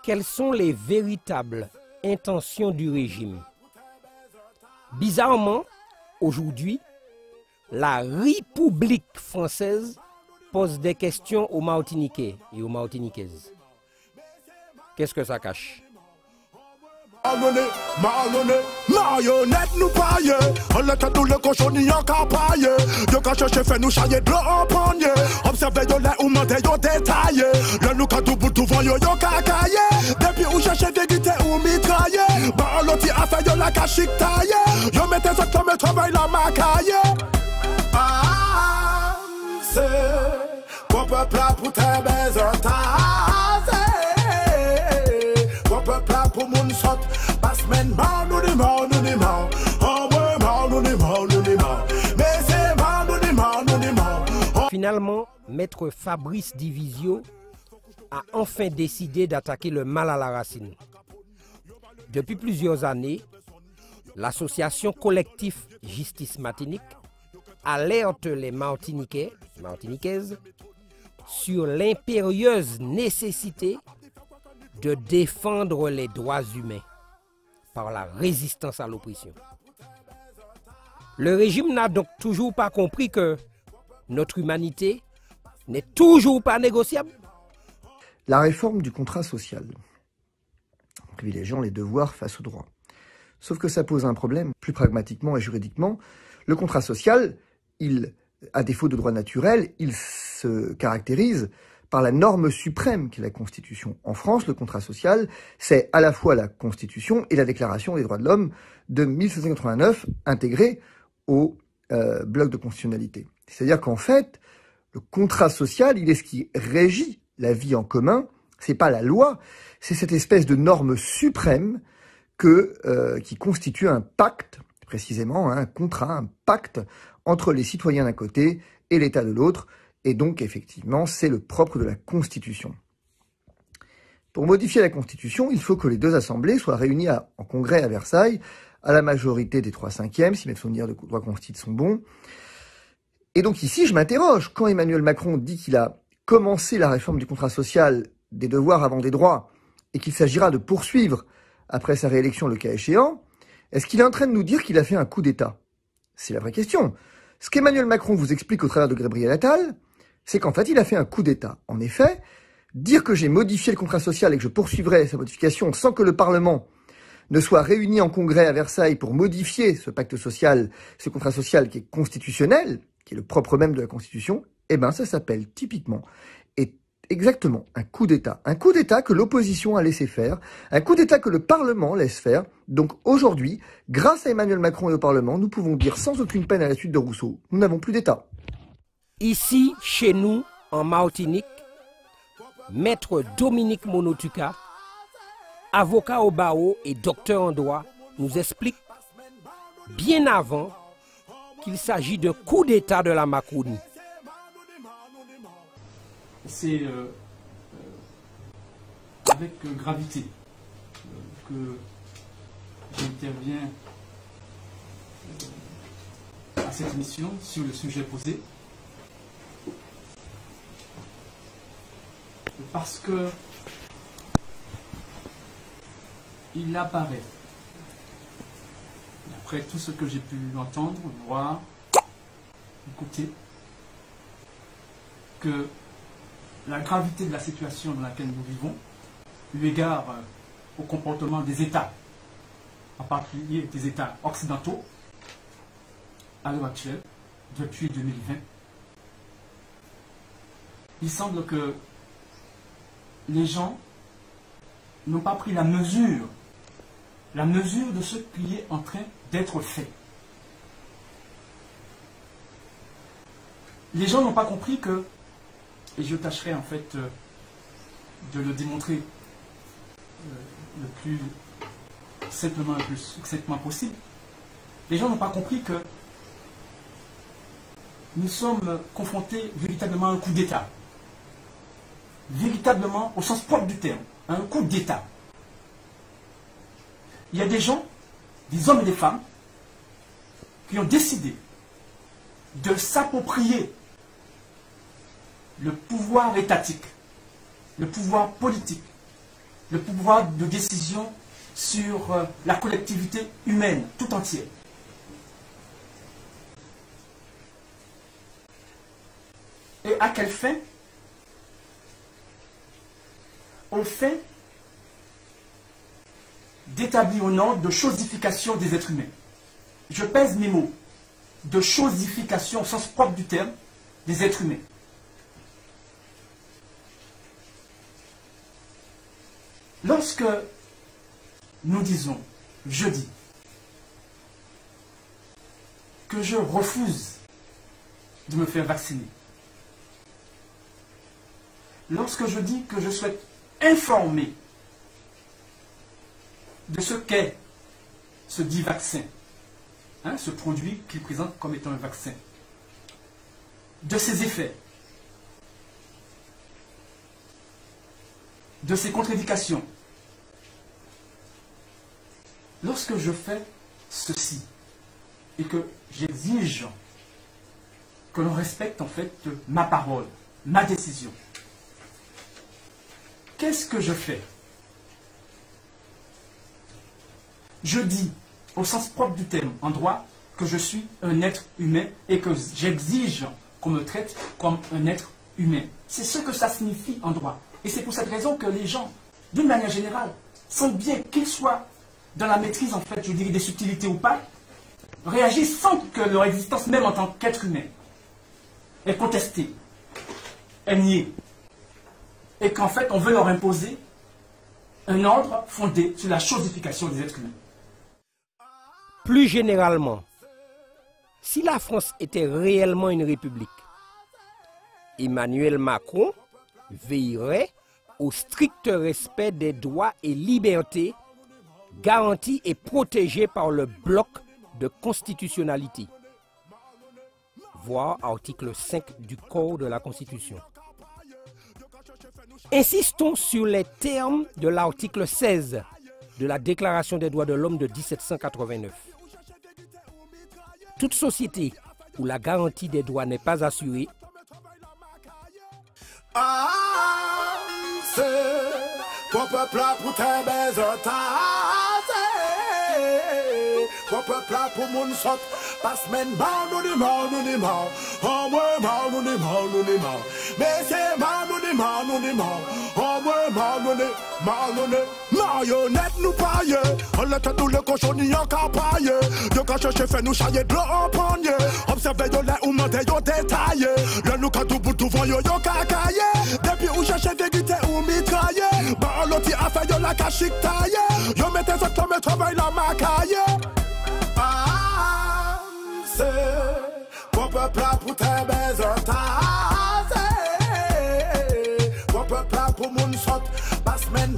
quelles sont les véritables intentions du régime? Bizarrement, aujourd'hui, la République française pose des questions aux Martiniquais et aux Martiniquaises. Qu'est-ce que ça cache? Marionnette nous paye, on l'a tout le cochon n'y a qu'à pailler. Yo qu'à chercher fait nous chailler de l'eau en panier. Observez yo les ou mentez yo détaillé. Le nous qu'à tout bout tout vent yo qu'à cailler. Depuis où chercher vérité ou mitrailler. Bah l'autre a fait yo la cachique taillé. Yo mettez ça comme un travail la macaille. Ah, c'est pour peuple là pour tes besoins. Pour peuple là pour mon sort. Finalement, maître Fabrice Divisio a enfin décidé d'attaquer le mal à la racine. Depuis plusieurs années, l'association collectif Justice Martinique alerte les Martiniquais, Martiniquaises sur l'impérieuse nécessité de défendre les droits humains par la résistance à l'oppression. Le régime n'a donc toujours pas compris que notre humanité n'est toujours pas négociable. La réforme du contrat social, en privilégiant les devoirs face aux droits. Sauf que ça pose un problème, plus pragmatiquement et juridiquement. Le contrat social, à défaut de droit naturel, il se caractérise par la norme suprême qu'est la Constitution. En France, le contrat social, c'est à la fois la Constitution et la Déclaration des droits de l'homme de 1789, intégrée au bloc de constitutionnalité. C'est-à-dire qu'en fait, le contrat social, il est ce qui régit la vie en commun, c'est pas la loi, c'est cette espèce de norme suprême qui constitue un pacte, précisément, un contrat, un pacte entre les citoyens d'un côté et l'État de l'autre. Et donc, effectivement, c'est le propre de la Constitution. Pour modifier la Constitution, il faut que les deux assemblées soient réunies en congrès à Versailles, à la majorité des 3/5, si mes souvenirs de droit constitue sont bons. Et donc ici, je m'interroge. Quand Emmanuel Macron dit qu'il a commencé la réforme du contrat social des devoirs avant des droits, et qu'il s'agira de poursuivre après sa réélection le cas échéant, est-ce qu'il est en train de nous dire qu'il a fait un coup d'État? C'est la vraie question. Ce qu'Emmanuel Macron vous explique au travers de Gabriel Attal, c'est qu'en fait, il a fait un coup d'État. En effet, dire que j'ai modifié le contrat social et que je poursuivrai sa modification sans que le Parlement ne soit réuni en congrès à Versailles pour modifier ce pacte social, ce contrat social qui est constitutionnel, qui est le propre même de la Constitution, eh ben, ça s'appelle typiquement et exactement un coup d'État. Un coup d'État que l'opposition a laissé faire, un coup d'État que le Parlement laisse faire. Donc aujourd'hui, grâce à Emmanuel Macron et au Parlement, nous pouvons dire sans aucune peine à la suite de Rousseau, nous n'avons plus d'État. Ici, chez nous, en Martinique, maître Dominique Monotuka, avocat au barreau et docteur en droit, nous explique bien avant qu'il s'agit d'un coup d'État de la Macronie. C'est avec gravité que j'interviens à cette émission sur le sujet posé. Parce que il apparaît, après tout ce que j'ai pu entendre, voir, écouter, que la gravité de la situation dans laquelle nous vivons, eu égard au comportement des États, en particulier des États occidentaux, à l'heure actuelle, depuis 2020, il semble que les gens n'ont pas pris la mesure de ce qui est en train d'être fait. Les gens n'ont pas compris que, et je tâcherai en fait de le démontrer le plus simplement, le plus succinctement possible, les gens n'ont pas compris que nous sommes confrontés véritablement à un coup d'État. Véritablement, au sens propre du terme, à un coup d'État. Il y a des gens, des hommes et des femmes, qui ont décidé de s'approprier le pouvoir étatique, le pouvoir politique, le pouvoir de décision sur la collectivité humaine tout entière. Et à quelle fin? Au fait d'établir au nom de chosification des êtres humains. Je pèse mes mots. De chosification au sens propre du terme des êtres humains. Lorsque nous disons, je dis, que je refuse de me faire vacciner, lorsque je dis que je souhaite informer de ce qu'est ce dit vaccin, hein, ce produit qu'il présente comme étant un vaccin, de ses effets, de ses contre-indications. Lorsque je fais ceci et que j'exige que l'on respecte en fait ma parole, ma décision, qu'est-ce que je fais? Je dis, au sens propre du terme, en droit, que je suis un être humain et que j'exige qu'on me traite comme un être humain. C'est ce que ça signifie en droit. Et c'est pour cette raison que les gens, d'une manière générale, sentent bien qu'ils soient dans la maîtrise, en fait, je dirais, des subtilités ou pas, réagissent sans que leur existence, même en tant qu'être humain, est contestée, est niée. Et qu'en fait, on veut leur imposer un ordre fondé sur la chosification des êtres humains. Plus généralement, si la France était réellement une république, Emmanuel Macron veillerait au strict respect des droits et libertés garantis et protégés par le bloc de constitutionnalité. Voir article 5 du Code de la Constitution. Insistons sur les termes de l'article 16 de la Déclaration des droits de l'homme de 1789. Toute société où la garantie des droits n'est pas assurée Ton peuple là pour tes baisers ton peuple là pour mon sot pas semaine anonymement oh ouais anonymement mais c'est anonymement oh ouais marionnette nous paye on le tête tout le cochon n'y a qu'à paye yo ka chercher fait nous chailler de l'eau en panier observer yo les ou monter yo détaillé le nous ka tout bout tout yo ka caillé depuis où chercher vérité ou mitrailler bah l'autre a fait yo la cachique taillé yo mettez ça comme travail la macaille c'est ton peuple là pour tes baisers ton peuple là pour mon sot pas semaine